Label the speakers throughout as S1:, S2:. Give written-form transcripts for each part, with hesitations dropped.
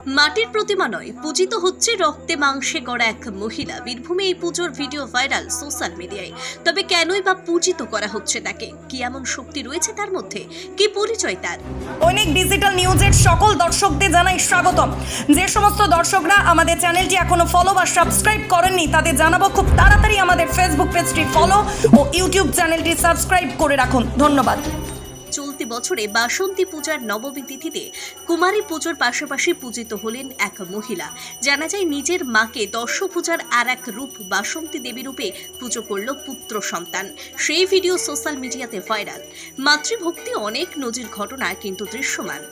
S1: মাটির প্রতিমা নয়, পূজিত হচ্ছে রক্তে মাংসে গড়া এক মহিলা। বীরভূমে এই পুজোর ভিডিও ভাইরাল সোশ্যাল মিডিয়ায়। তবে কেনই বা পূজিত করা হচ্ছে তাকে? কি এমন শক্তি রয়েছে তার মধ্যে? কি পরিচয় তার?
S2: দৈনিক ডিজিটাল নিউজের সকল দর্শকদের জানাই স্বাগতম। যে সমস্ত দর্শকরা আমাদের চ্যানেলটি এখনো ফলো বা সাবস্ক্রাইব করেননি তাদের জানাবো খুব তাড়াতাড়ি আমাদের ফেসবুক পেজটি ফলো ও ইউটিউব চ্যানেলটি সাবস্ক্রাইব করে রাখুন। ধন্যবাদ।
S1: চলতি বছরে বাসন্তী পূজার নবমী তিথিতে কুমারী পুজোর পাশাপাশি পূজিত হলেন এক মহিলা। জানা যায় নিজের মাকে দর্শপূজার আর এক রূপ বাসন্তী দেবী রূপে পুজো করল পুত্র সন্তান। সেই ভিডিও সোশ্যাল মিডিয়াতে ভাইরাল। মাতৃভক্তি অনেক নজির ঘটনা কিন্তু দৃশ্যমান।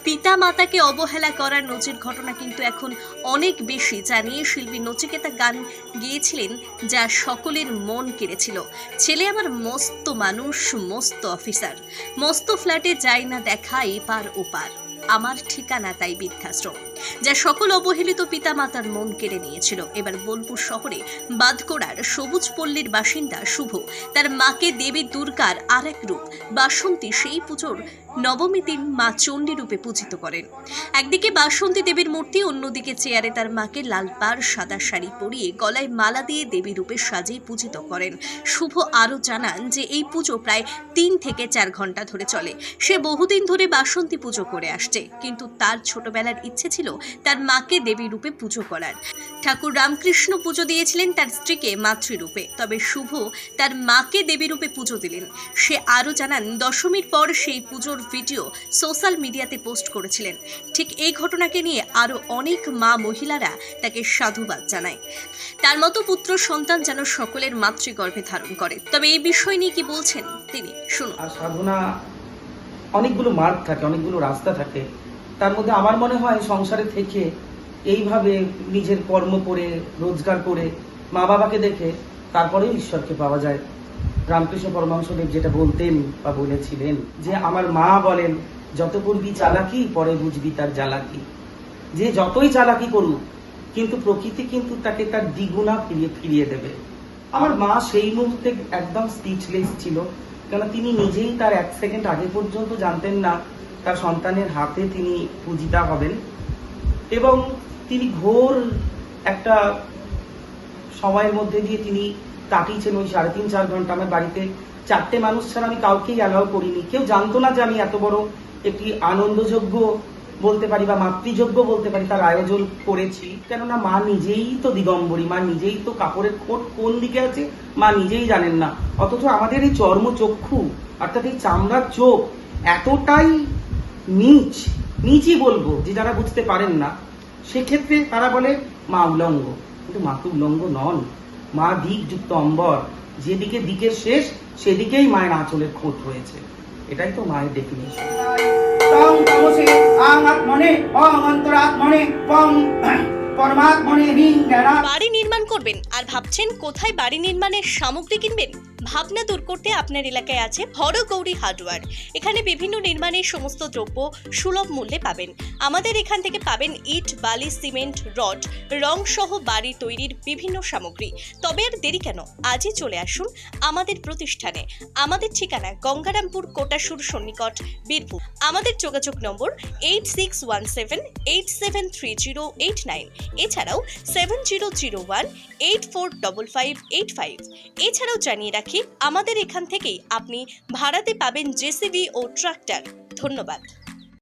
S1: পিতা মাতাকে অবহেলা করার নজির ঘটনা কিন্তু এখন অনেক বেশি, যা নিয়ে শিল্পী নচিকেতা গান গেয়েছিলেন, যা সকলের মন কেড়েছিল। ছেলে আমার মস্ত মানুষ, মস্ত অফিসার, মস্ত ফ্ল্যাটে যাই না দেখা এপার ওপার, আমার ঠিকানা তাই বৃদ্ধাশ্রম, যা সকল অবহেলিত পিতা মাতার মন কেড়ে নিয়েছিল। এবার বোলপুর শহরে বাদকোড়ার সবুজ পল্লীর বাসিন্দা শুভ তার মাকে দেবী দুর্গার আর এক রূপ বাসন্তী সেই পুজোর নবমী দিন মা চণ্ডী রূপে পূজিত করেন। একদিকে বাসন্তী দেবীর মূর্তি, অন্যদিকে চেয়ারে তার মাকে লাল পাড় সাদা শাড়ি পরিয়ে গলায় মালা দিয়ে দেবী রূপে সাজিয়ে পূজিত করেন। শুভ আরও জানান যে এই পুজো প্রায় 3 থেকে 4 ঘন্টা ধরে চলে। সে বহুদিন ধরে বাসন্তী পুজো করে আসছে, কিন্তু তার ছোটবেলার ইচ্ছে ছিল তার মাকে দেবী রূপে পুজো করার। ঠাকুর রামকৃষ্ণ পুজো দিয়েছিলেন তার স্ত্রীকে মাতৃরূপে, তবে শুভ তার মাকে দেবী রূপে পুজো দিলেন। সে আরও জানান দশমীর পর সেই পুজোর ভিডিও সোশ্যাল মিডিয়াতে পোস্ট করেছিলেন। ঠিক এই ঘটনাকে নিয়ে আরও অনেক মা মহিলারা তাকে সাধুবাদ জানায়। তার মতো পুত্র সন্তান যেন সকলের মাতৃগর্ভে ধারণ করে। তবে এই বিষয় নিয়ে কি বলছেন তিনি, শুনুন।
S3: আর সাধনা অনেকগুলো মার্গ থাকে, অনেকগুলো রাস্তা থাকে। তার মধ্যে আমার মনে হয় সংসারে থেকে এইভাবে নিজের কর্ম করে রোজগার করে মা বাবাকে দেখে তারপরেও ঈশ্বরকে পাওয়া যায়। রামকৃষ্ণ পরমহংসদেব যেটা বলতেন বা বলেছিলেন যে আমার মা বলেন, যত করবি চালাকি পরে বুঝবি তার জ্বালাকি। যে যতই চালাকি করুক কিন্তু প্রকৃতি কিন্তু তাকে তার দ্বিগুণা ফিরিয়ে দেবে। আমার মা সেই মুহূর্তে একদম স্পিচলেস ছিল, কেন তিনি নিজেই তার 1 সেকেন্ড আগে পর্যন্ত জানতেন না তার সন্তানের হাতে তিনি পূজিতা হবেন। এবং তিনি ঘোর একটা সময়ের মধ্যে দিয়ে তিনি কাটিয়েছেন ওই 3.5-4 ঘন্টা। আমার বাড়িতে 4টে মানুষ ছাড়া আমি কাউকেই অ্যালাউ করিনি। কেউ জানতো না যে আমি এত বড় একটি আনন্দযোগ্য বলতে পারি বা মাতৃযোগ্য বলতে পারি তার আয়োজন করেছি। কেননা মা নিজেই তো দিগম্বরী, মা নিজেই তো কাপড়ের খোট কোন দিকে আছে মা নিজেই জানেন না। অথচ আমাদের এই চর্মচক্ষু অর্থাৎ এই চামড়ার চোখ এতটাই নিচই বলবো যে যারা বুঝতে পারেন না, সেক্ষেত্রে তারা বলে মা উলঙ্গ। কিন্তু মা তো উলঙ্গ নন, মা দিকযুক্ত অম্বর, যেদিকে দিকের শেষ সেদিকেই মায়ের আঁচলের খোঁজ রয়েছে। এটাই তো মায়ের ডেফিনেশন।
S1: বাড়ি নির্মাণ করবেন আর ভাবছেন কোথায় বাড়ি নির্মাণের সামগ্রী কিনবেন? ভাবনা দূর করতে আপনার এলাকায় আছে হরগৌরী হার্ডওয়্যার। এখানে বিভিন্ন নির্মাণের সমস্ত দ্রব্য সুলভ মূল্যে পাবেন। আমাদের এখান থেকে পাবেন ইট, বালি, সিমেন্ট, রড, রং সহ বাড়ি তৈরির বিভিন্ন সামগ্রী। তবে আর দেরি কেন, আজই চলে আসুন আমাদের প্রতিষ্ঠানে। আমাদের ঠিকানা গঙ্গারামপুর, কোটাসুর সন্নিকট, বীরভূম। আমাদের যোগাযোগ নম্বর 8617873089, এছাড়াও 7001845585। এছাড়াও জানিয়ে রাখি আমাদের এখান থেকেই আপনি ভাড়াতে পাবেন জেসিবি ও ট্রাক্টর। ধন্যবাদ।